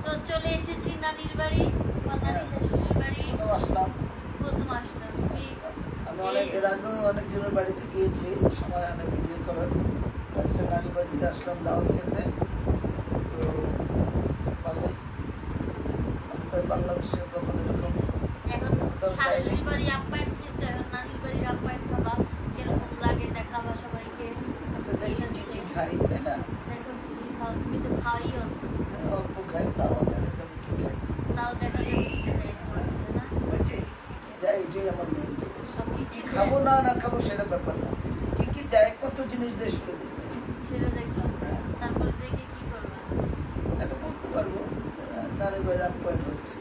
তো চলে এসেছি নানির বাড়ি বা নানি শাশুড়ির বাড়ি। প্রথম আসলাম। আমি এর আগেও অনেকজনের বাড়িতে গিয়েছি, সময় অনেক ভিডিও করার। আজকে নানি বাড়িতে আসলাম দাওয়াত খেতে। তো ভালোই, আমাদের বাংলাদেশে কখনো এরকম এখন শাশুড়ির বাড়ি আপ্যায়ন খেয়েছে, এখন নানির বাড়ির আপ্যায়ন খাবা কিরকম লাগে দেখাবা সবাইকে। আচ্ছা দেখি কি কি খাই, তাই না? দেখো কি খাও, তুমি তো খাওয়াইও অল্প খাই, তাও দেখা যাবে কি খাই। তাও দেখা যাবে কি দেয় তোমার, না? ওইটাই কি কি দেয়, এটাই আমার মেন জিনিস। সব কি কি কি খাবো দেয় না খাবো সেটা ব্যাপার না, কি কি দেয়, কত জিনিস দেয় সেটা দেখতে হবে। সেটা দেখলাম, তারপরে দেখে কি করবা? এটা বলতে পারবো নানি বাড়ির আপ্যায়ন হয়েছে।